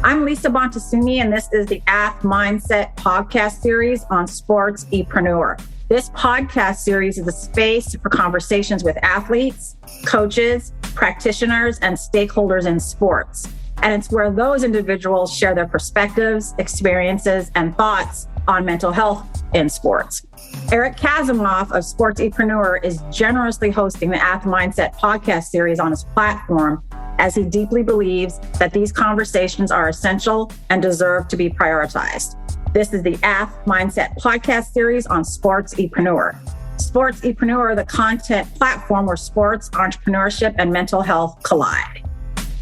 I'm Lisa Bontasuni, and this is the AthMindset podcast series on sports-epreneur. This podcast series is a space for conversations with athletes, coaches, practitioners, and stakeholders in sports. And it's where those individuals share their perspectives, experiences, and thoughts on mental health in sports. Eric Kazimoff of Sports-epreneur is generously hosting the AthMindset podcast series on his platform, as he deeply believes that these conversations are essential and deserve to be prioritized. This is the AthMindset podcast series on Sports-epreneur. Sports-epreneur, the content platform where sports, entrepreneurship, and mental health collide.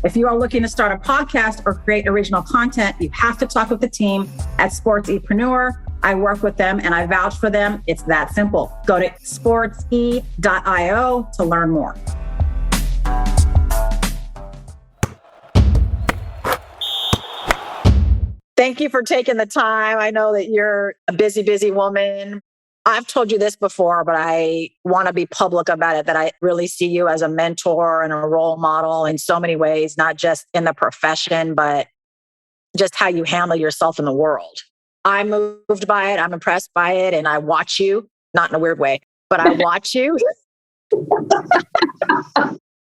If you are looking to start a podcast or create original content, you have to talk with the team at Sports-epreneur. I work with them and I vouch for them. It's that simple. Go to sportse.io to learn more. Thank you for taking the time. I know that you're a busy woman. I've told you this before, but I want to be public about it, that I really see you as a mentor and a role model in so many ways, not just in the profession, but just how you handle yourself in the world. I'm moved by it. I'm impressed by it. And I watch you, not in a weird way, but I watch you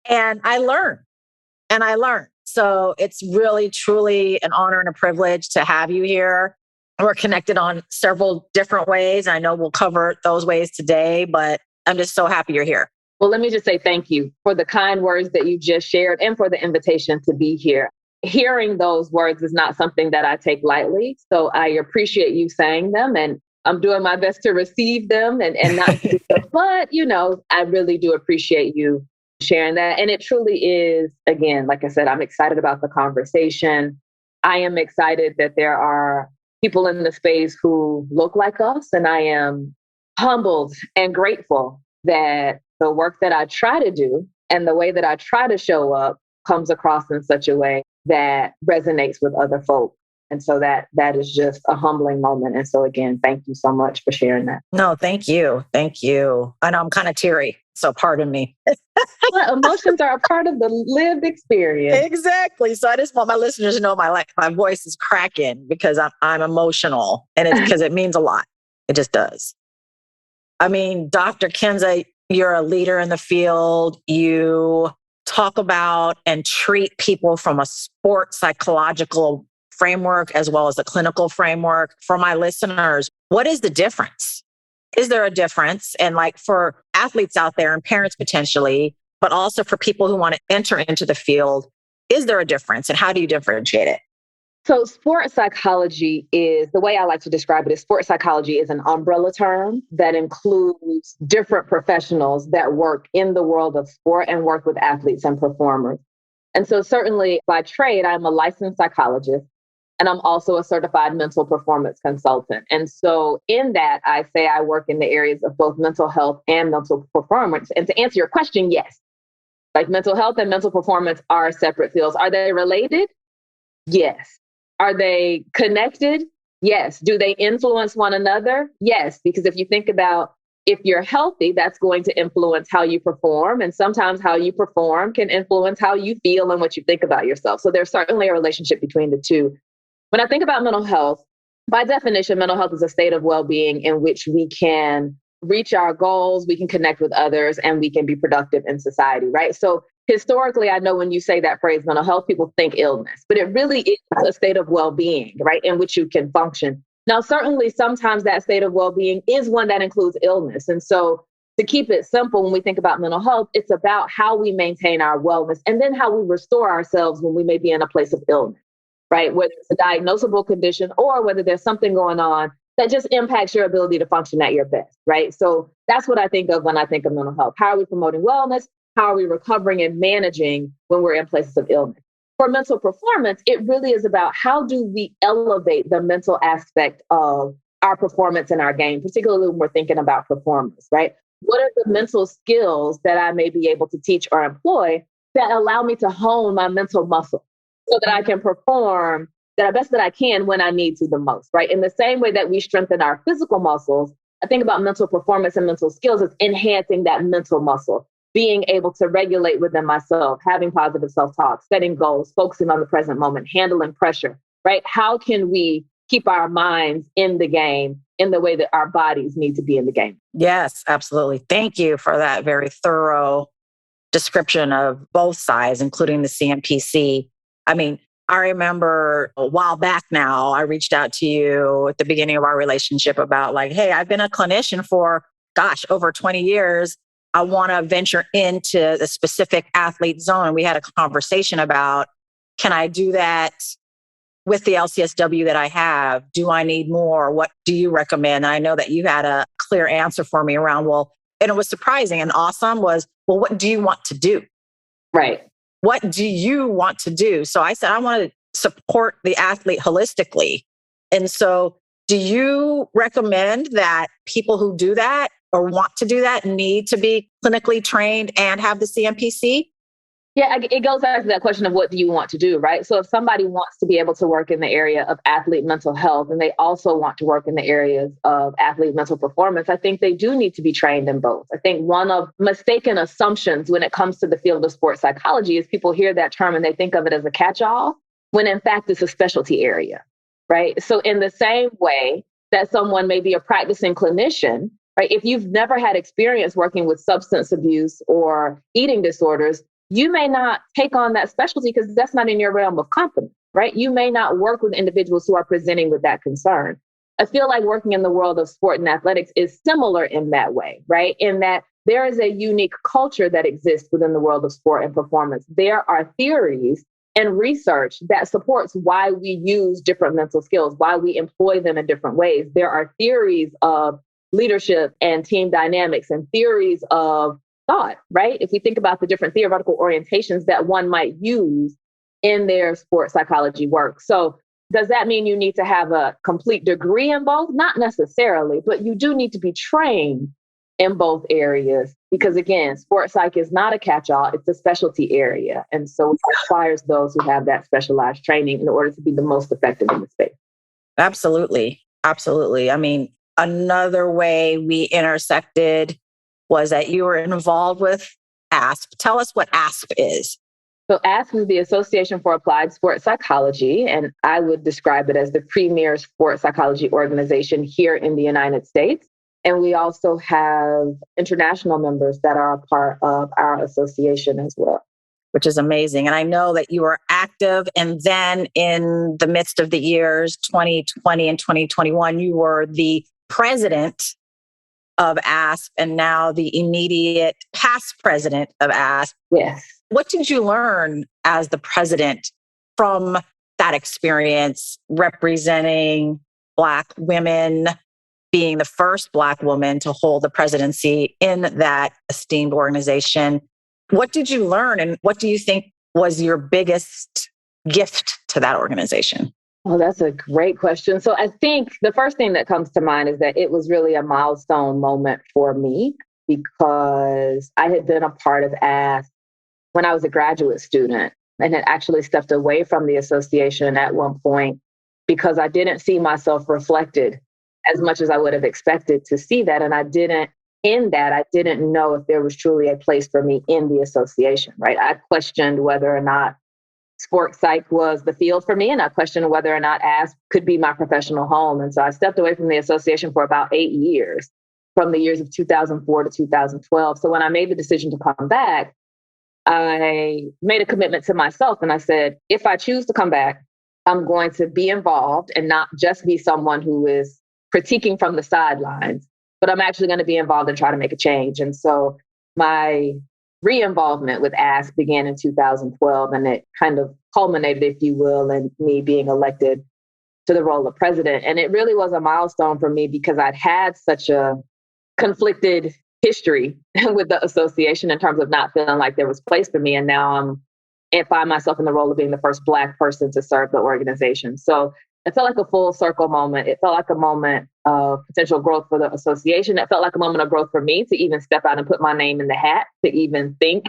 and I learn. So it's really, truly an honor and a privilege to have you here. We're connected on several different ways. I know we'll cover those ways today, but I'm just so happy you're here. Well, let me just say thank you for the kind words that you just shared and for the invitation to be here. Hearing those words is not something that I take lightly. So I appreciate you saying them, and I'm doing my best to receive them and not do them. But, I really do appreciate you sharing that. And it truly is, again, like I said, I'm excited about the conversation. I am excited that there are people in the space who look like us. And I am humbled and grateful that the work that I try to do and the way that I try to show up comes across in such a way that resonates with other folk. And so that is just a humbling moment. And so again, thank you so much for sharing that. No, thank you. Thank you. I know I'm kind of teary, so pardon me. Well, emotions are a part of the lived experience. Exactly. So I just want my listeners to know my voice is cracking because I'm emotional, and it's because it means a lot. It just does. I mean, Dr. Kensa, you're a leader in the field. You talk about and treat people from a sports psychological framework as well as a clinical framework. For my listeners, what is the difference? Is there a difference? And for athletes out there and parents potentially, but also for people who want to enter into the field, is there a difference and how do you differentiate it? So sports psychology is, the way I like to describe it is, sports psychology is an umbrella term that includes different professionals that work in the world of sport and work with athletes and performers. And so certainly by trade, I'm a licensed psychologist. And I'm also a certified mental performance consultant. And so in that, I say I work in the areas of both mental health and mental performance. And to answer your question, yes. Mental health and mental performance are separate fields. Are they related? Yes. Are they connected? Yes. Do they influence one another? Yes. Because if you think about, if you're healthy, that's going to influence how you perform. And sometimes how you perform can influence how you feel and what you think about yourself. So there's certainly a relationship between the two. When I think about mental health, by definition, mental health is a state of well-being in which we can reach our goals, we can connect with others, and we can be productive in society, right? So historically, I know when you say that phrase, mental health, people think illness, but it really is a state of well-being, right, in which you can function. Now, certainly, sometimes that state of well-being is one that includes illness. And so to keep it simple, when we think about mental health, it's about how we maintain our wellness and then how we restore ourselves when we may be in a place of illness. Right? Whether it's a diagnosable condition or whether there's something going on that just impacts your ability to function at your best, right? So that's what I think of when I think of mental health. How are we promoting wellness? How are we recovering and managing when we're in places of illness? For mental performance, it really is about how do we elevate the mental aspect of our performance in our game, particularly when we're thinking about performance, right? What are the mental skills that I may be able to teach or employ that allow me to hone my mental muscle so that I can perform the best that I can when I need to the most, right? In the same way that we strengthen our physical muscles, I think about mental performance and mental skills as enhancing that mental muscle. being able to regulate within myself, having positive self-talk, setting goals, focusing on the present moment, handling pressure, right? How can we keep our minds in the game in the way that our bodies need to be in the game? Yes, absolutely. Thank you for that very thorough description of both sides, including the CMPC. I mean, I remember a while back now, I reached out to you at the beginning of our relationship about like, hey, I've been a clinician for, over 20 years. I want to venture into the specific athlete zone. And we had a conversation about, can I do that with the LCSW that I have? Do I need more? What do you recommend? And I know that you had a clear answer for me around, well, and it was surprising and awesome was, well, what do you want to do? Right. What do you want to do? So I said, I want to support the athlete holistically. And so do you recommend that people who do that or want to do that need to be clinically trained and have the CMPC? Yeah, it goes back to that question of what do you want to do, right? So if somebody wants to be able to work in the area of athlete mental health and they also want to work in the areas of athlete mental performance, I think they do need to be trained in both. I think one of mistaken assumptions when it comes to the field of sports psychology is people hear that term and they think of it as a catch-all, when in fact it's a specialty area, right? So in the same way that someone may be a practicing clinician, right? If you've never had experience working with substance abuse or eating disorders, you may not take on that specialty because that's not in your realm of competence, right? You may not work with individuals who are presenting with that concern. I feel like working in the world of sport and athletics is similar in that way, right? In that there is a unique culture that exists within the world of sport and performance. There are theories and research that supports why we use different mental skills, why we employ them in different ways. There are theories of leadership and team dynamics and theories of thought, right? If we think about the different theoretical orientations that one might use in their sports psychology work. So does that mean you need to have a complete degree in both? Not necessarily, but you do need to be trained in both areas because again, sports psych is not a catch-all, it's a specialty area. And so it requires those who have that specialized training in order to be the most effective in the space. Absolutely. Absolutely. I mean, another way we intersected was that you were involved with AASP. Tell us what AASP is. So AASP is the Association for Applied Sports Psychology, and I would describe it as the premier sports psychology organization here in the United States. And we also have international members that are a part of our association as well. Which is amazing. And I know that you were active. And then in the midst of the years 2020 and 2021, you were the president of AASP and now the immediate past president of AASP. Yes. What did you learn as the president from that experience representing Black women, being the first Black woman to hold the presidency in that esteemed organization? What did you learn and what do you think was your biggest gift to that organization? Oh, that's a great question. So I think the first thing that comes to mind is that it was really a milestone moment for me because I had been a part of AASP when I was a graduate student and had actually stepped away from the association at one point because I didn't see myself reflected as much as I would have expected to see that. And I didn't know if there was truly a place for me in the association, right? I questioned whether or not sports psych was the field for me, and I questioned whether or not AASP could be my professional home. And so I stepped away from the association for about 8 years, from the years of 2004 to 2012. So when I made the decision to come back, I made a commitment to myself. And I said, if I choose to come back, I'm going to be involved and not just be someone who is critiquing from the sidelines, but I'm actually going to be involved and try to make a change. And so my re-involvement with AASP began in 2012, and it kind of culminated, if you will, in me being elected to the role of president. And it really was a milestone for me because I'd had such a conflicted history with the association in terms of not feeling like there was place for me. And now I find myself in the role of being the first Black person to serve the organization. So it felt like a full circle moment. It felt like a moment of potential growth for the association. It felt like a moment of growth for me to even step out and put my name in the hat, to even think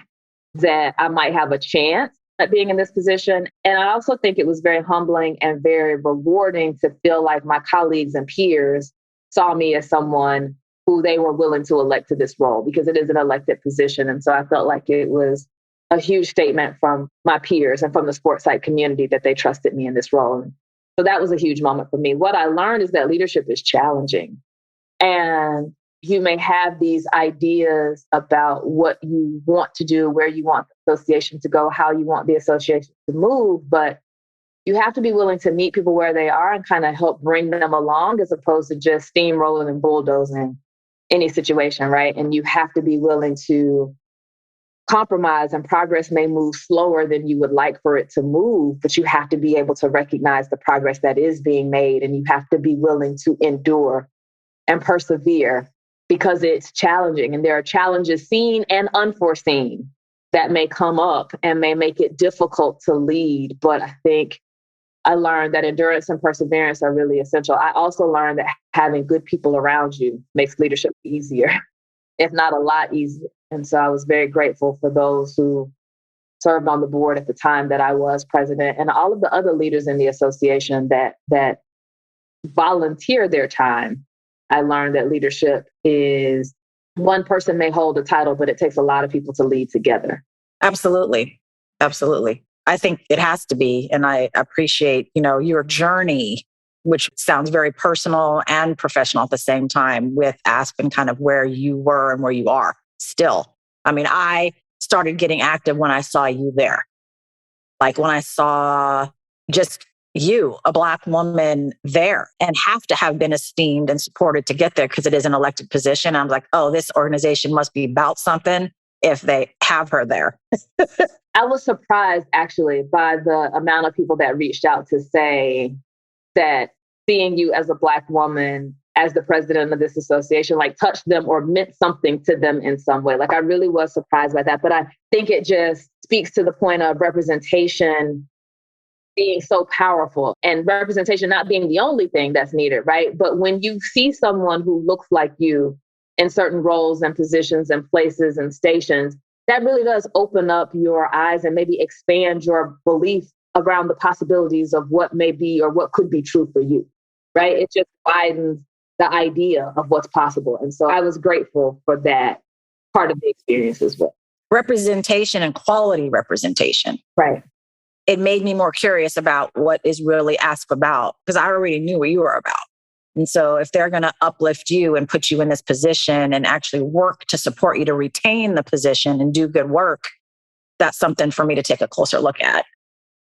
that I might have a chance at being in this position. And I also think it was very humbling and very rewarding to feel like my colleagues and peers saw me as someone who they were willing to elect to this role, because it is an elected position. And so I felt like it was a huge statement from my peers and from the sports site community that they trusted me in this role. And so that was a huge moment for me. What I learned is that leadership is challenging. And you may have these ideas about what you want to do, where you want the association to go, how you want the association to move, but you have to be willing to meet people where they are and kind of help bring them along, as opposed to just steamrolling and bulldozing any situation, right? And you have to be willing to compromise, and progress may move slower than you would like for it to move, but you have to be able to recognize the progress that is being made, and you have to be willing to endure and persevere, because it's challenging, and there are challenges seen and unforeseen that may come up and may make it difficult to lead. But I think I learned that endurance and perseverance are really essential. I also learned that having good people around you makes leadership easier, if not a lot easier. And so I was very grateful for those who served on the board at the time that I was president, and all of the other leaders in the association that volunteer their time. I learned that leadership is, one person may hold a title, but it takes a lot of people to lead together. Absolutely. Absolutely. I think it has to be. And I appreciate, your journey, which sounds very personal and professional at the same time, with AASP and kind of where you were and where you are still. I mean, I started getting active when I saw you there. Like when I saw just you, a Black woman there, and have to have been esteemed and supported to get there, because it is an elected position. I'm like, oh, this organization must be about something if they have her there. I was surprised actually by the amount of people that reached out to say that seeing you as a Black woman, as the president of this association, like touched them or meant something to them in some way. Like I really was surprised by that. But I think it just speaks to the point of representation being so powerful, and representation not being the only thing that's needed, right? But when you see someone who looks like you in certain roles and positions and places and stations, that really does open up your eyes and maybe expand your belief around the possibilities of what may be or what could be true for you, right? It just widens the idea of what's possible. And so I was grateful for that part of the experience as well. Representation and quality representation. Right. It made me more curious about what is really AASP about, because I already knew what you were about. And so if they're going to uplift you and put you in this position and actually work to support you to retain the position and do good work, that's something for me to take a closer look at.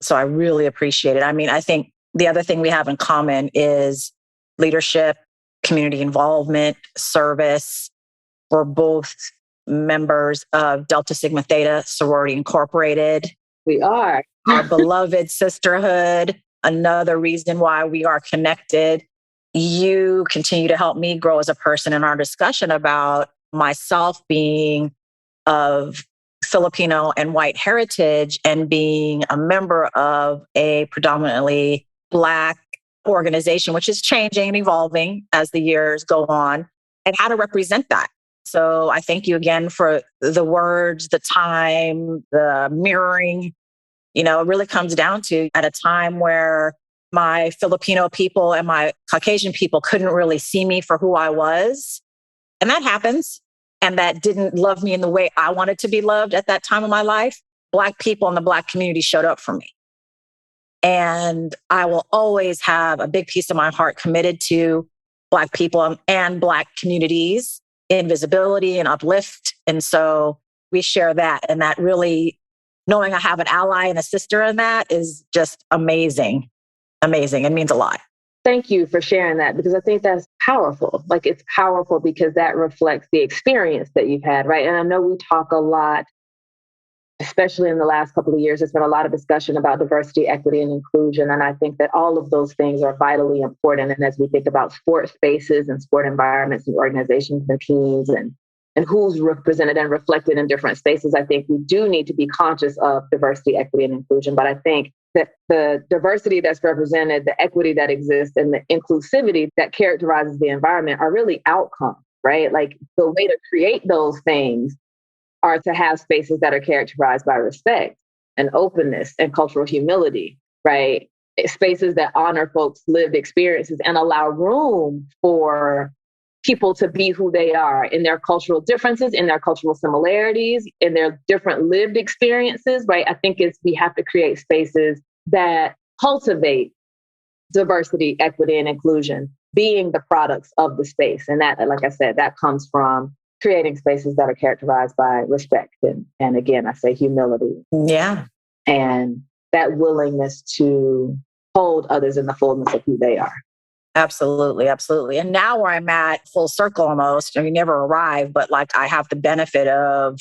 So I really appreciate it. I mean, I think the other thing we have in common is leadership, community involvement, service. We're both members of Delta Sigma Theta Sorority Incorporated. We are. Our beloved sisterhood, another reason why we are connected. You continue to help me grow as a person in our discussion about myself being of Filipino and white heritage and being a member of a predominantly Black organization, which is changing and evolving as the years go on, and how to represent that. So I thank you again for the words, the time, the mirroring. It really comes down to, at a time where my Filipino people and my Caucasian people couldn't really see me for who I was. And that happens. And that didn't love me in the way I wanted to be loved at that time of my life. Black people in the Black community showed up for me. And I will always have a big piece of my heart committed to Black people and Black communities in visibility and uplift. And so we share that. And that really, knowing I have an ally and a sister in that is just amazing. Amazing. It means a lot. Thank you for sharing that, because I think that's powerful. Like, it's powerful because that reflects the experience that you've had, right? And I know we talk a lot, especially in the last couple of years, there's been a lot of discussion about diversity, equity, and inclusion. And I think that all of those things are vitally important. And as we think about sport spaces and sport environments and organizations and teams and who's represented and reflected in different spaces, I think we do need to be conscious of diversity, equity, and inclusion. But I think that the diversity that's represented, the equity that exists, and the inclusivity that characterizes the environment are really outcomes, right? Like, the way to create those things are to have spaces that are characterized by respect and openness and cultural humility, right? Spaces that honor folks' lived experiences and allow room for people to be who they are in their cultural differences, in their cultural similarities, in their different lived experiences, right? I think we have to create spaces that cultivate diversity, equity, and inclusion being the products of the space. And that, like I said, that comes from creating spaces that are characterized by respect. And again, I say humility. Yeah. And that willingness to hold others in the fullness of who they are. Absolutely. Absolutely. And now where I'm at, full circle almost, I mean, never arrive, but like I have the benefit of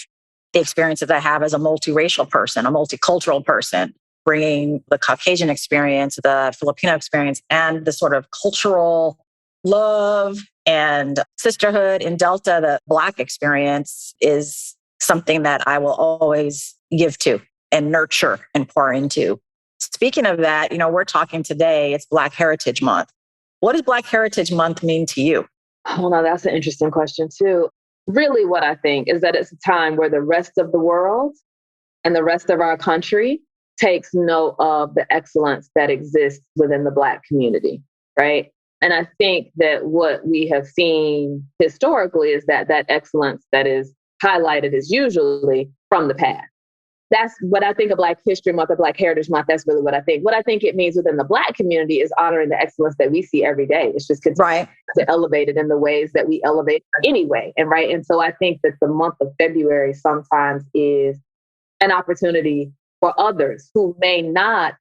the experiences I have as a multiracial person, a multicultural person, bringing the Caucasian experience, the Filipino experience, and the sort of cultural love and sisterhood in Delta. The Black experience is something that I will always give to and nurture and pour into. Speaking of that, we're talking today, it's Black Heritage Month. What does Black Heritage Month mean to you? Oh, no, that's an interesting question too. Really what I think is that it's a time where the rest of the world and the rest of our country takes note of the excellence that exists within the Black community, right? And I think that what we have seen historically is that excellence that is highlighted is usually from the past. That's what I think of Black History Month or Black Heritage Month. That's really what I think. What I think it means within the Black community is honoring the excellence that we see every day. It's just right to elevate it in the ways that we elevate anyway. And so I think that the month of February sometimes is an opportunity for others who may not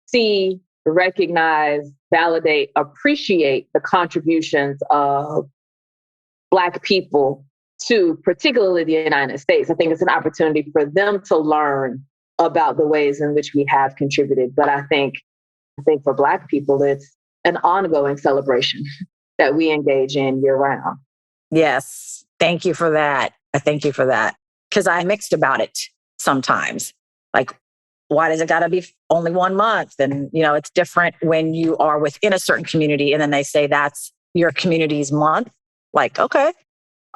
see, recognize, validate, appreciate the contributions of Black people to particularly the United States. I think it's an opportunity for them to learn about the ways in which we have contributed. But I think for Black people, it's an ongoing celebration that we engage in year round. Yes. Thank you for that. I thank you for that. Because I'm mixed about it sometimes. Like, why does it got to be only 1 month? And, it's different when you are within a certain community and then they say that's your community's month. Like, okay,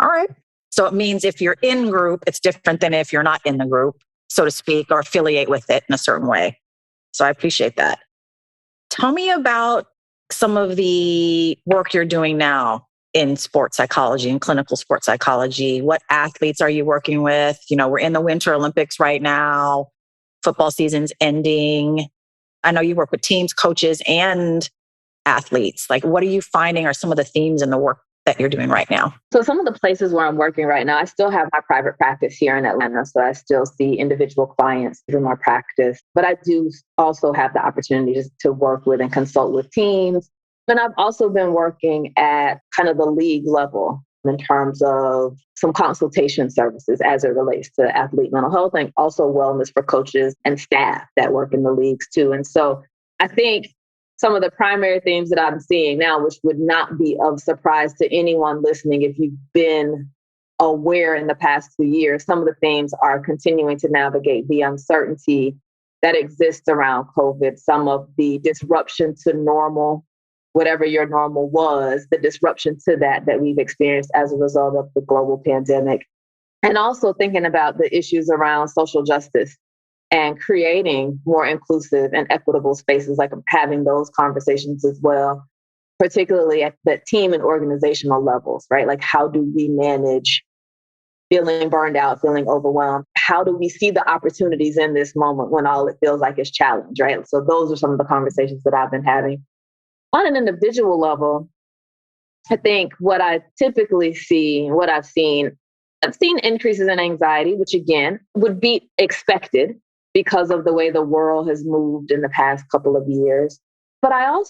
all right. So it means if you're in group, it's different than if you're not in the group, so to speak, or affiliate with it in a certain way. So I appreciate that. Tell me about some of the work you're doing now in sports psychology and clinical sports psychology. What athletes are you working with? We're in the Winter Olympics right now. Football season's ending. I know you work with teams, coaches, and athletes. Like, what are you finding are some of the themes in the work that you're doing right now? So some of the places where I'm working right now, I still have my private practice here in Atlanta. So I still see individual clients through my practice, but I do also have the opportunity to work with and consult with teams. And I've also been working at kind of the league level in terms of some consultation services as it relates to athlete mental health and also wellness for coaches and staff that work in the leagues too. And so I think some of the primary themes that I'm seeing now, which would not be of surprise to anyone listening if you've been aware in the past 2 years, some of the themes are continuing to navigate the uncertainty that exists around COVID, some of the disruption to normal, whatever your normal was, the disruption to that we've experienced as a result of the global pandemic. And also thinking about the issues around social justice and creating more inclusive and equitable spaces, like having those conversations as well, particularly at the team and organizational levels, right? Like, how do we manage feeling burned out, feeling overwhelmed? How do we see the opportunities in this moment when all it feels like is challenge, right? So those are some of the conversations that I've been having. On an individual level, I think what I typically see, what I've seen increases in anxiety, which again would be expected because of the way the world has moved in the past couple of years. But I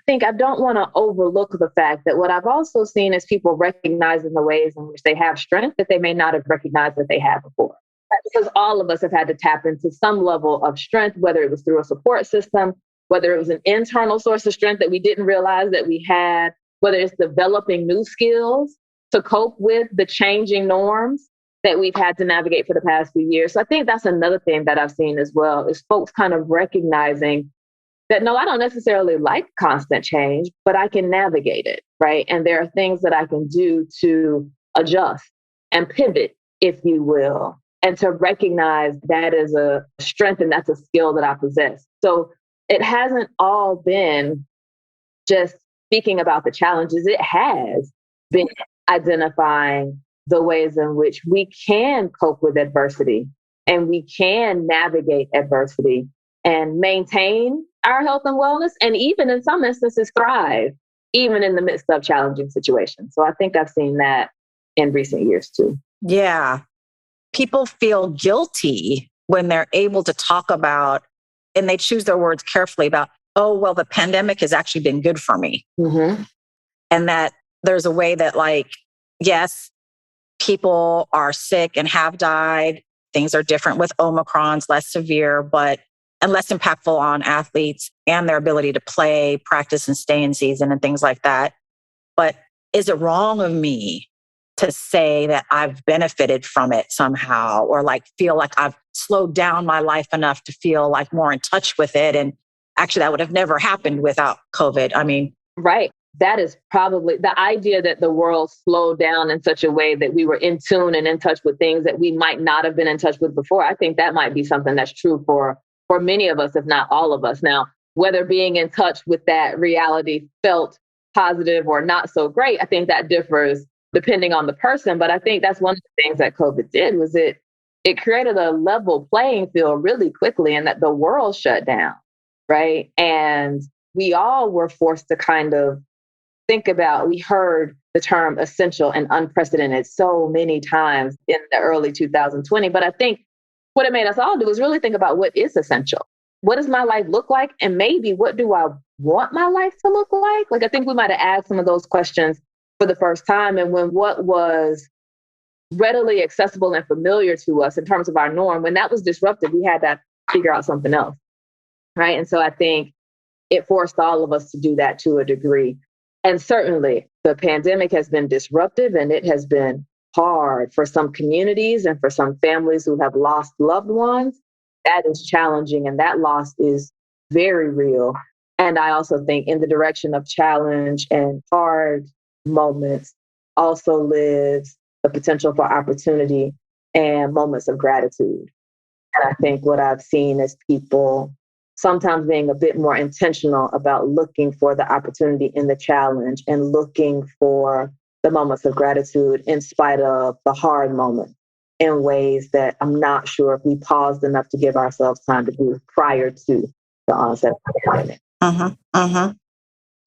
think I don't want to overlook the fact that what I've also seen is people recognizing the ways in which they have strength that they may not have recognized that they had before. Because all of us have had to tap into some level of strength, whether it was through a support system, whether it was an internal source of strength that we didn't realize that we had, whether it's developing new skills to cope with the changing norms that we've had to navigate for the past few years. So I think that's another thing that I've seen as well, is folks kind of recognizing that, no, I don't necessarily like constant change, but I can navigate it, right? And there are things that I can do to adjust and pivot, if you will, and to recognize that as a strength and that's a skill that I possess. So it hasn't all been just speaking about the challenges. It has been identifying the ways in which we can cope with adversity and we can navigate adversity and maintain our health and wellness, and even in some instances thrive, even in the midst of challenging situations. So I think I've seen that in recent years too. Yeah. People feel guilty when they're able to talk about, and they choose their words carefully about, oh, well, the pandemic has actually been good for me. Mm-hmm. And that there's a way that, like, yes, people are sick and have died. Things are different with Omicron's, less severe, but and less impactful on athletes and their ability to play, practice, and stay in season and things like that. But is it wrong of me to say that I've benefited from it somehow, or like feel like I've slowed down my life enough to feel like more in touch with it? And actually, that would have never happened without COVID. I mean, right. That is probably the idea that the world slowed down in such a way that we were in tune and in touch with things that we might not have been in touch with before. I think that might be something that's true for many of us, if not all of us. Now, whether being in touch with that reality felt positive or not so great, I think that differs depending on the person. But I think that's one of the things that COVID did was it created a level playing field really quickly, and that the world shut down, right? And we all were forced to kind of think about, we heard the term essential and unprecedented so many times in the early 2020. But I think what it made us all do is really think about what is essential. What does my life look like? And maybe what do I want my life to look like? Like, I think we might have asked some of those questions for the first time. And when what was readily accessible and familiar to us in terms of our norm, when that was disrupted, we had to figure out something else. Right. And so I think it forced all of us to do that to a degree. And certainly the pandemic has been disruptive, and it has been hard for some communities and for some families who have lost loved ones. That is challenging, and that loss is very real. And I also think in the direction of challenge and hard moments also lives the potential for opportunity and moments of gratitude. And I think what I've seen is people sometimes being a bit more intentional about looking for the opportunity in the challenge and looking for the moments of gratitude in spite of the hard moment, in ways that I'm not sure if we paused enough to give ourselves time to do prior to the onset of the pandemic.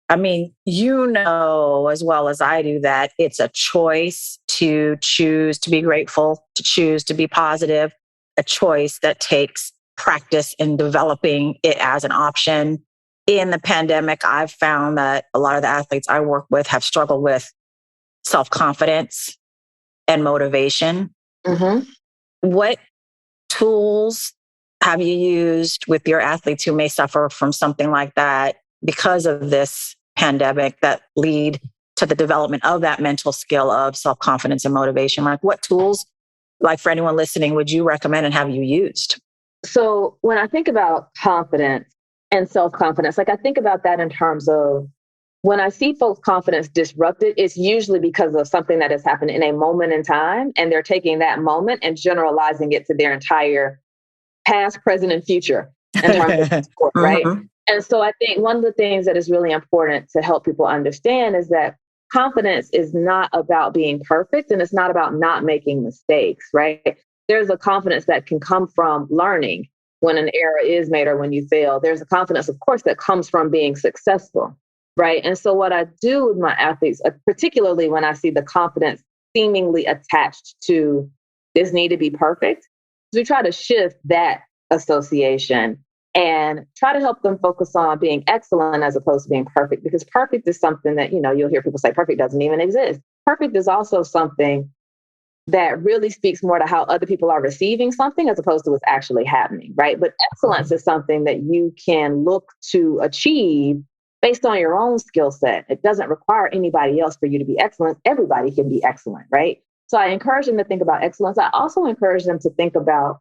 I mean, you know as well as I do that it's a choice to choose to be grateful, to choose to be positive, a choice that takes practice in developing it as an option. In the pandemic, I've found that a lot of the athletes I work with have struggled with self-confidence and motivation. Mm-hmm. What tools have you used with your athletes who may suffer from something like that because of this pandemic that lead to the development of that mental skill of self-confidence and motivation? Like, what tools, like for anyone listening, would you recommend and have you used? So when I think about confidence and self-confidence, like I think about that in terms of when I see folks' confidence disrupted, it's usually because of something that has happened in a moment in time, and they're taking that moment and generalizing it to their entire past, present, and future in terms of sport, right? And so I think one of the things that is really important to help people understand is that confidence is not about being perfect, and it's not about not making mistakes, right? There's a confidence that can come from learning when an error is made or when you fail. There's a confidence, of course, that comes from being successful, right? And so what I do with my athletes, particularly when I see the confidence seemingly attached to this need to be perfect, is we try to shift that association and try to help them focus on being excellent as opposed to being perfect. Because perfect is something that, you'll hear people say perfect doesn't even exist. Perfect is also something that really speaks more to how other people are receiving something as opposed to what's actually happening, right? But excellence is something that you can look to achieve based on your own skill set. It doesn't require anybody else for you to be excellent. Everybody can be excellent, right? So I encourage them to think about excellence. I also encourage them to think about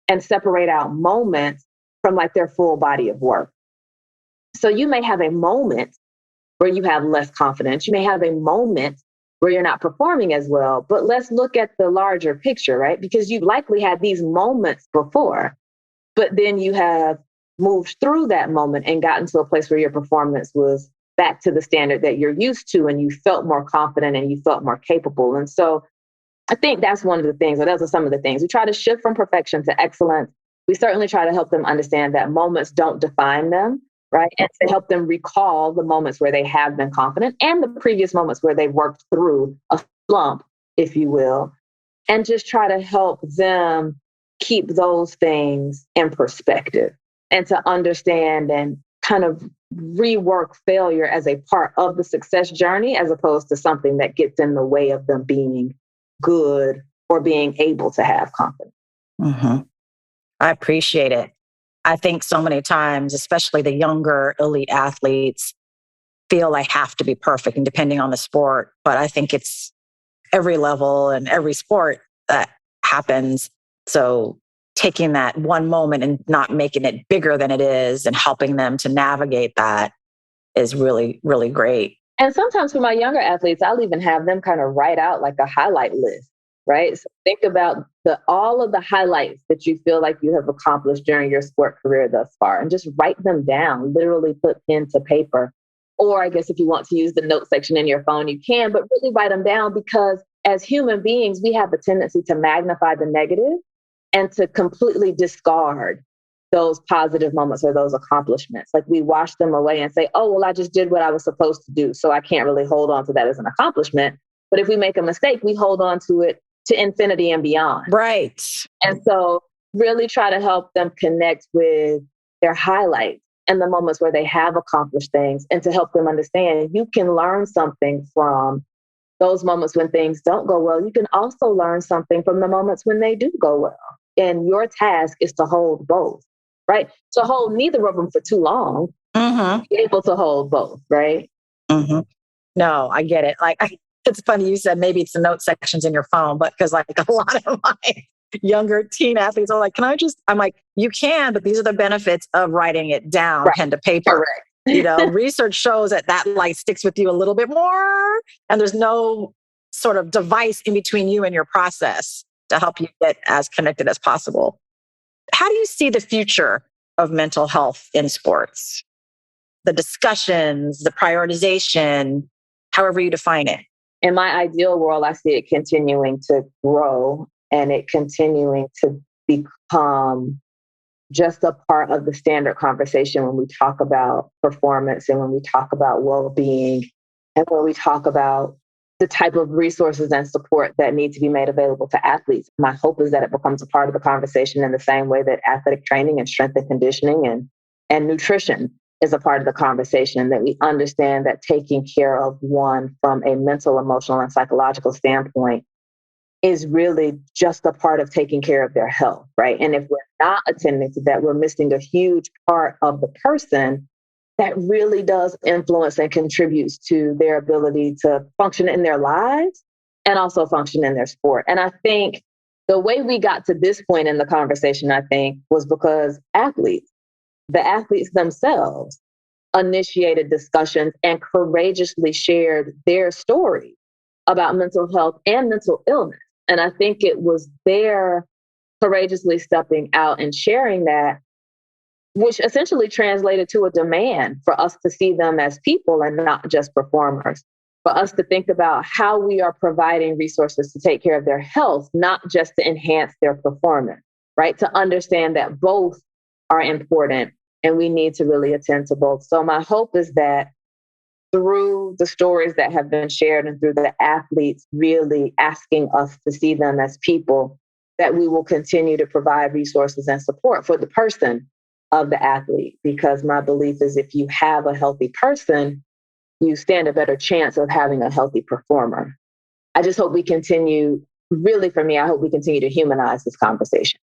and separate out moments from like their full body of work. So you may have a moment where you have less confidence. You may have a moment where you're not performing as well, but let's look at the larger picture, right? Because you likely had these moments before, but then you have moved through that moment and gotten to a place where your performance was back to the standard that you're used to, and you felt more confident and you felt more capable. And so I think that's one of the things, or those are some of the things. We try to shift from perfection to excellence. We certainly try to help them understand that moments don't define them, right? And to help them recall the moments where they have been confident and the previous moments where they worked through a slump, if you will, and just try to help them keep those things in perspective and to understand and kind of rework failure as a part of the success journey, as opposed to something that gets in the way of them being good or being able to have confidence. Mm-hmm. I appreciate it. I think so many times, especially the younger elite athletes, feel like have to be perfect, and depending on the sport. But I think it's every level and every sport that happens. So taking that one moment and not making it bigger than it is and helping them to navigate that is really, really great. And sometimes for my younger athletes, I'll even have them kind of write out like a highlight list, right? So think about all of the highlights that you feel like you have accomplished during your sport career thus far, and just write them down, literally put pen to paper. Or I guess if you want to use the note section in your phone, you can, but really write them down, because as human beings, we have a tendency to magnify the negative and to completely discard those positive moments or those accomplishments. Like we wash them away and say, oh, well, I just did what I was supposed to do, so I can't really hold on to that as an accomplishment. But if we make a mistake, we hold on to it to infinity and beyond. Right. And so really try to help them connect with their highlights and the moments where they have accomplished things, and to help them understand you can learn something from those moments when things don't go well. You can also learn something from the moments when they do go well. And your task is to hold both, right? To hold neither of them for too long, be able to hold both, right? Mm-hmm. No, I get it. It's funny you said maybe it's the note sections in your phone, but because like a lot of my younger teen athletes are like, I'm like, you can, but these are the benefits of writing it down, pen to paper. Correct. Research shows that like sticks with you a little bit more, and there's no sort of device in between you and your process to help you get as connected as possible. How do you see the future of mental health in sports? The discussions, the prioritization, however you define it. In my ideal world, I see it continuing to grow and it continuing to become just a part of the standard conversation when we talk about performance and when we talk about well-being and when we talk about the type of resources and support that need to be made available to athletes. My hope is that it becomes a part of the conversation in the same way that athletic training and strength and conditioning and nutrition is a part of the conversation, that we understand that taking care of one from a mental, emotional, and psychological standpoint is really just a part of taking care of their health, right? And if we're not attending to that, we're missing a huge part of the person that really does influence and contributes to their ability to function in their lives and also function in their sport. And I think the way we got to this point in the conversation, I think, was because the athletes themselves initiated discussions and courageously shared their story about mental health and mental illness. And I think it was their courageously stepping out and sharing that, which essentially translated to a demand for us to see them as people and not just performers, for us to think about how we are providing resources to take care of their health, not just to enhance their performance, right? To understand that both are important and we need to really attend to both. So my hope is that through the stories that have been shared and through the athletes really asking us to see them as people, that we will continue to provide resources and support for the person of the athlete. Because my belief is if you have a healthy person, you stand a better chance of having a healthy performer. I just hope we continue, really for me, I hope we continue to humanize this conversation,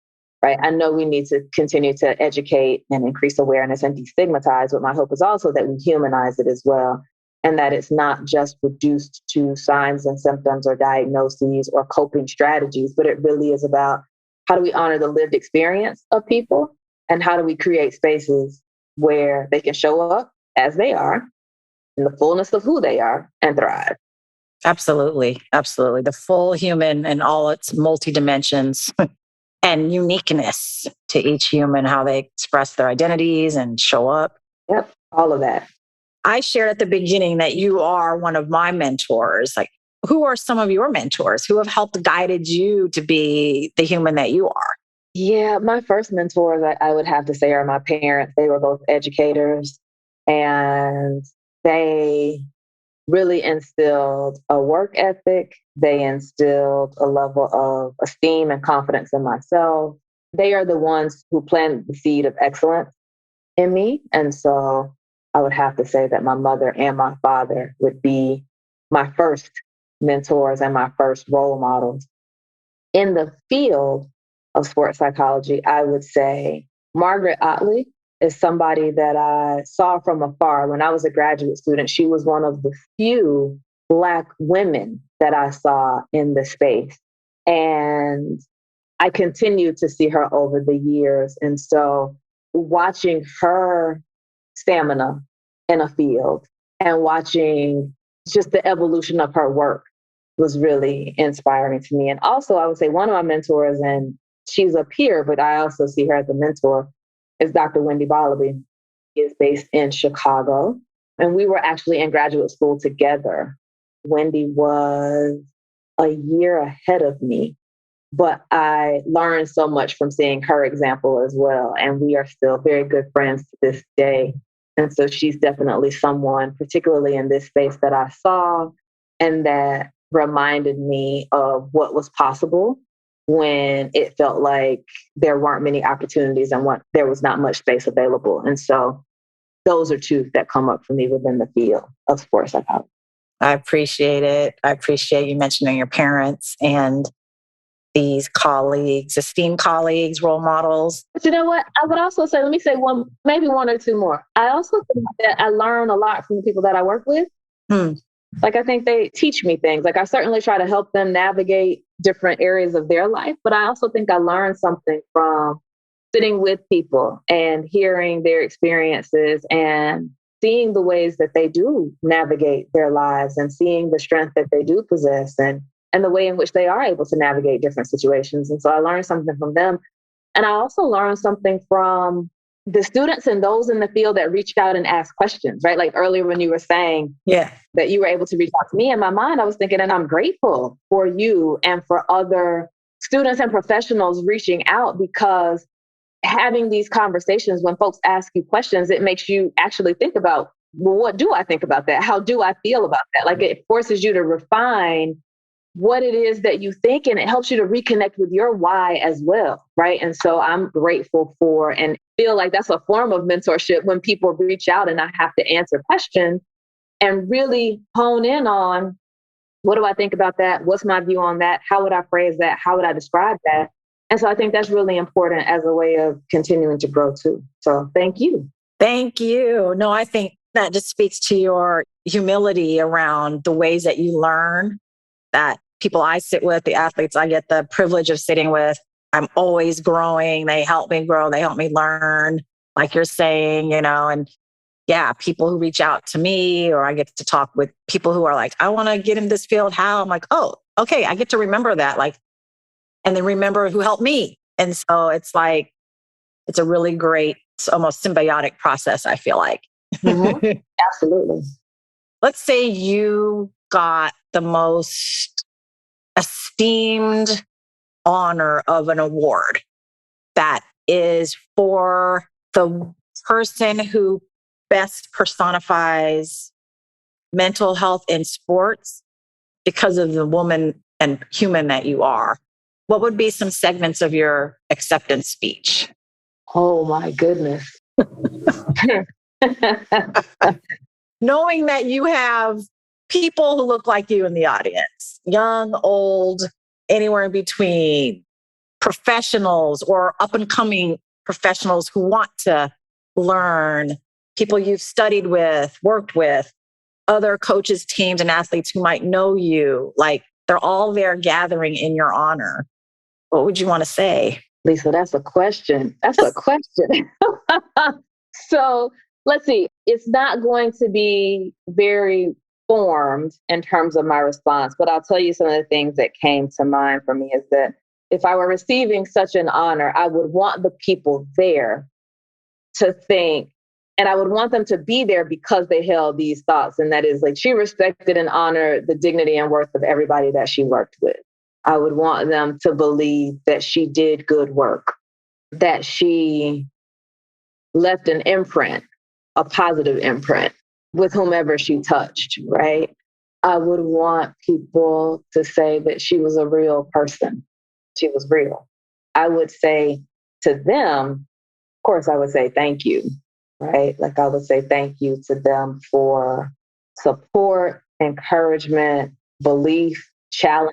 right? I know we need to continue to educate and increase awareness and destigmatize, but my hope is also that we humanize it as well. And that it's not just reduced to signs and symptoms or diagnoses or coping strategies, but it really is about how do we honor the lived experience of people and how do we create spaces where they can show up as they are in the fullness of who they are and thrive. Absolutely. Absolutely. The full human and all its multi-dimensions and uniqueness to each human, how they express their identities and show up. Yep. All of that. I shared at the beginning that you are one of my mentors. Like, who are some of your mentors who have helped guided you to be the human that you are? Yeah, my first mentors, I would have to say, are my parents. They were both educators, and they really instilled a work ethic. They instilled a level of esteem and confidence in myself. They are the ones who planted the seed of excellence in me. And so I would have to say that my mother and my father would be my first mentors and my first role models. In the field of sports psychology, I would say Margaret Otley is somebody that I saw from afar. When I was a graduate student, she was one of the few Black women that I saw in the space. And I continued to see her over the years. And so watching her stamina in a field and watching just the evolution of her work was really inspiring to me. And also, I would say one of my mentors, and she's a peer, but I also see her as a mentor, is Dr. Wendy Balabi. She is based in Chicago. And we were actually in graduate school together. Wendy was a year ahead of me, but I learned so much from seeing her example as well. And we are still very good friends to this day. And so she's definitely someone, particularly in this space, that I saw and that reminded me of what was possible when it felt like there weren't many opportunities and there was not much space available. And so those are two that come up for me within the field of sports psychology. I appreciate it. I appreciate you mentioning your parents and these colleagues, esteemed colleagues, role models. But you know what? I would also say, let me say maybe one or two more. I also think that I learn a lot from the people that I work with. Like, I think they teach me things. Like, I certainly try to help them navigate different areas of their life, but I also think I learned something from sitting with people and hearing their experiences and seeing the ways that they do navigate their lives and seeing the strength that they do possess and the way in which they are able to navigate different situations. And so I learned something from them. And I also learned something from the students and those in the field that reach out and ask questions, right? Like earlier when you were saying that you were able to reach out to me, in my mind, I was thinking, and I'm grateful for you and for other students and professionals reaching out, because having these conversations, when folks ask you questions, it makes you actually think about, well, what do I think about that? How do I feel about that? Like, it forces you to refine what it is that you think, and it helps you to reconnect with your why as well, right? And so I'm grateful for and feel like that's a form of mentorship when people reach out and I have to answer questions and really hone in on, what do I think about that? What's my view on that? How would I phrase that? How would I describe that? And so I think that's really important as a way of continuing to grow too. So thank you. Thank you. No, I think that just speaks to your humility around the ways that you learn, that people I sit with, the athletes I get the privilege of sitting with, I'm always growing. They help me grow. They help me learn, like you're saying, and people who reach out to me, or I get to talk with people who are like, I want to get in this field. How? I'm like, oh, okay. I get to remember that, and then remember who helped me. And so it's like, it's a really great, almost symbiotic process, I feel like. Mm-hmm. Absolutely. Let's say you got the most esteemed honor of an award that is for the person who best personifies mental health in sports because of the woman and human that you are. What would be some segments of your acceptance speech? Oh my goodness. Knowing that you have people who look like you in the audience, young, old, anywhere in between, professionals or up and coming professionals who want to learn, people you've studied with, worked with, other coaches, teams, and athletes who might know you, like they're all there gathering in your honor. What would you want to say? Lisa, that's a question. So let's see. It's not going to be very formed in terms of my response, but I'll tell you some of the things that came to mind for me is that if I were receiving such an honor, I would want the people there to think, And I would want them to be there because they held these thoughts. And that is like, she respected and honored the dignity and worth of everybody that she worked with. I would want them to believe that she did good work, that she left an imprint, a positive imprint with whomever she touched, right? I would want people to say that she was a real person. She was real. I would say to them, of course, I would say thank you, right? Like I would say thank you to them for support, encouragement, belief, challenge,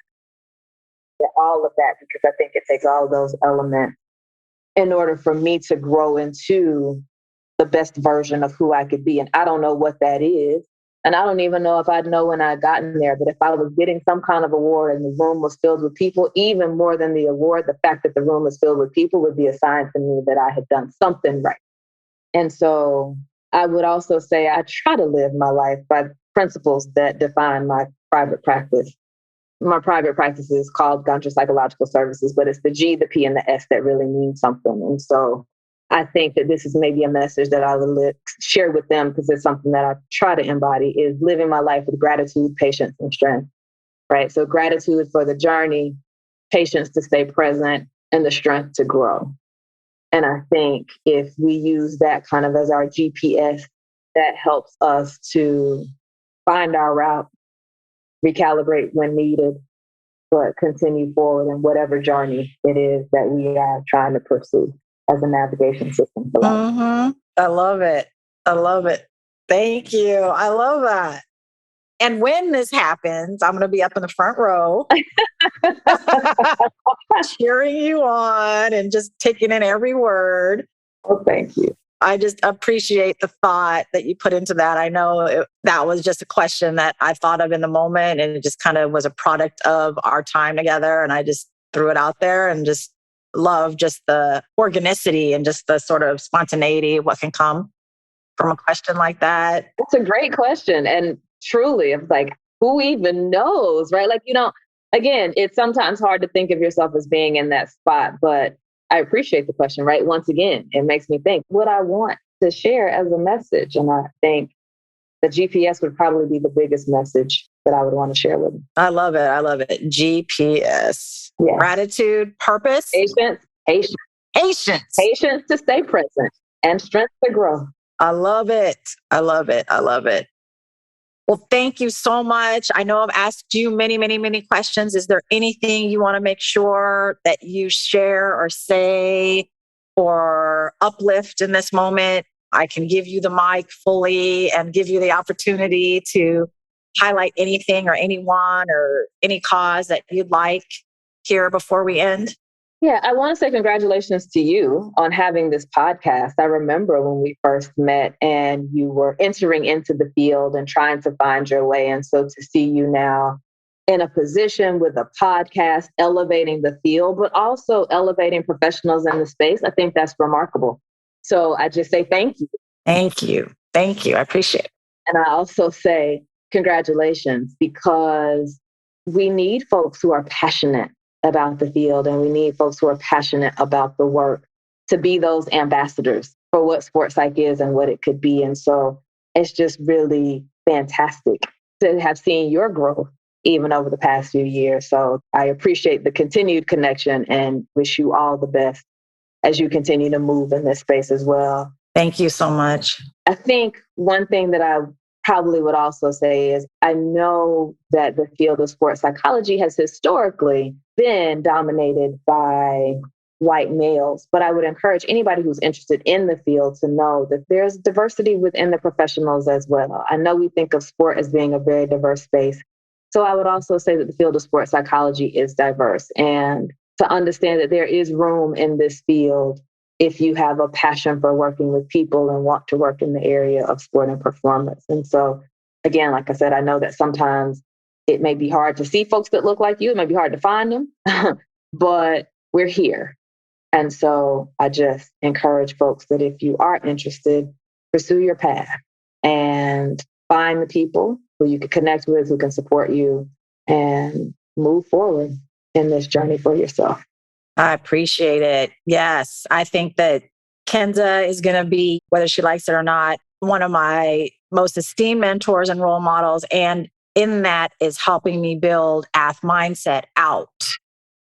all of that, because I think it takes all of those elements in order for me to grow into the best version of who I could be. And I don't know what that is. And I don't even know if I'd know when I'd gotten there. But if I was getting some kind of award and the room was filled with people, even more than the award, the fact that the room was filled with people would be a sign to me that I had done something right. And so I would also say I try to live my life by principles that define my private practice. My private practice is called Gunter Psychological Services, but it's the G, the P, and the S that really mean something. And so I think that this is maybe a message that I would share with them, because it's something that I try to embody, is living my life with gratitude, patience, and strength, right? So gratitude for the journey, patience to stay present, and the strength to grow. And I think if we use that kind of as our GPS, that helps us to find our route, recalibrate when needed, but continue forward in whatever journey it is that we are trying to pursue as a navigation system for life. Mm-hmm. I love it. I love it. Thank you. I love that. And when this happens, I'm going to be up in the front row cheering you on and just taking in every word. Oh, thank you. I just appreciate the thought that you put into that. I know that was just a question that I thought of in the moment, and it just kind of was a product of our time together. And I just threw it out there and just love just the organicity and just the sort of spontaneity, what can come from a question like that. That's a great question. And truly, it's like, who even knows, right? Like, again, it's sometimes hard to think of yourself as being in that spot, but I appreciate the question, right? Once again, it makes me think what I want to share as a message. And I think the GPS would probably be the biggest message that I would want to share with them. I love it. I love it. GPS. Yes. Gratitude, purpose. Patience to stay present, and strength to grow. I love it. I love it. I love it. Well, thank you so much. I know I've asked you many, many, many questions. Is there anything you want to make sure that you share or say or uplift in this moment? I can give you the mic fully and give you the opportunity to highlight anything or anyone or any cause that you'd like here before we end. Yeah, I want to say congratulations to you on having this podcast. I remember when we first met and you were entering into the field and trying to find your way. And so to see you now in a position with a podcast, elevating the field, but also elevating professionals in the space, I think that's remarkable. So I just say thank you. Thank you. Thank you. I appreciate it. And I also say congratulations, because we need folks who are passionate about the field, and we need folks who are passionate about the work to be those ambassadors for what sports psych is and what it could be. And so it's just really fantastic to have seen your growth even over the past few years. So I appreciate the continued connection and wish you all the best as you continue to move in this space as well. Thank you so much. I think one thing that I probably would also say is I know that the field of sports psychology has historically been dominated by white males, but I would encourage anybody who's interested in the field to know that there's diversity within the professionals as well. I know we think of sport as being a very diverse space. So I would also say that the field of sports psychology is diverse, and to understand that there is room in this field if you have a passion for working with people and want to work in the area of sport and performance. And so, again, like I said, I know that sometimes it may be hard to see folks that look like you. It may be hard to find them, but we're here. And so I just encourage folks that if you are interested, pursue your path and find the people who you can connect with, who can support you, and move forward in this journey for yourself. I appreciate it. Yes, I think that Kensa is going to be, whether she likes it or not, one of my most esteemed mentors and role models. And in that is helping me build AthMindset out,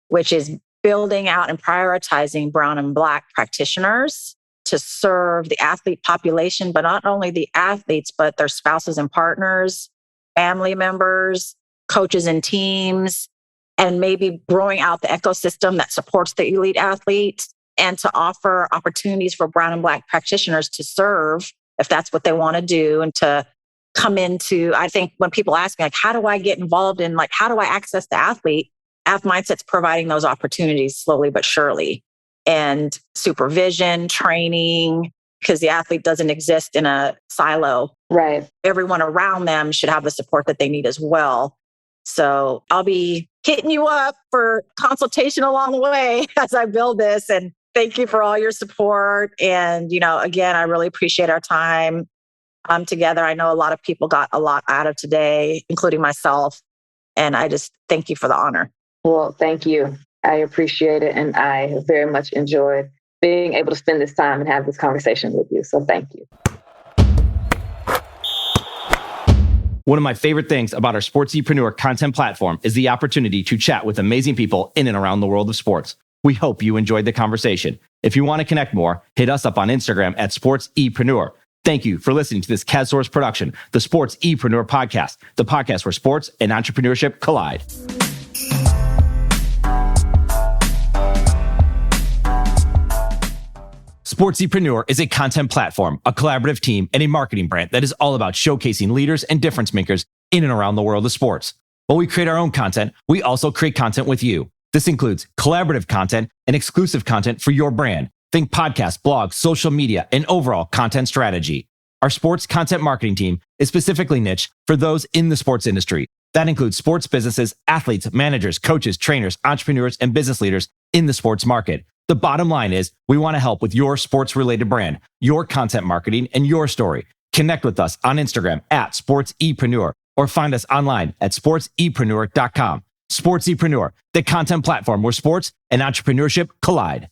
which is building out and prioritizing brown and Black practitioners to serve the athlete population, but not only the athletes, but their spouses and partners, family members, coaches and teams, and maybe growing out the ecosystem that supports the elite athletes, and to offer opportunities for brown and Black practitioners to serve if that's what they want to do, and to come into, I think when people ask me, like, how do I get involved in, like, how do I access the athlete? AthMindset's providing those opportunities slowly but surely. And supervision, training, because the athlete doesn't exist in a silo. Right. Everyone around them should have the support that they need as well. So I'll be hitting you up for consultation along the way as I build this. And thank you for all your support. And, again, I really appreciate our time together. I know a lot of people got a lot out of today, including myself. And I just thank you for the honor. Well, thank you. I appreciate it. And I very much enjoyed being able to spend this time and have this conversation with you. So thank you. One of my favorite things about our Sportsepreneur content platform is the opportunity to chat with amazing people in and around the world of sports. We hope you enjoyed the conversation. If you want to connect more, hit us up on Instagram at Sportsepreneur. Thank you for listening to this CADSource production, the Sportsepreneur podcast, the podcast where sports and entrepreneurship collide. Sportsepreneur is a content platform, a collaborative team, and a marketing brand that is all about showcasing leaders and difference makers in and around the world of sports. While we create our own content, we also create content with you. This includes collaborative content and exclusive content for your brand. Think podcasts, blogs, social media, and overall content strategy. Our sports content marketing team is specifically niche for those in the sports industry. That includes sports businesses, athletes, managers, coaches, trainers, entrepreneurs, and business leaders in the sports market. The bottom line is we want to help with your sports-related brand, your content marketing, and your story. Connect with us on Instagram at Sportsepreneur or find us online at sportsepreneur.com. Sportsepreneur, the content platform where sports and entrepreneurship collide.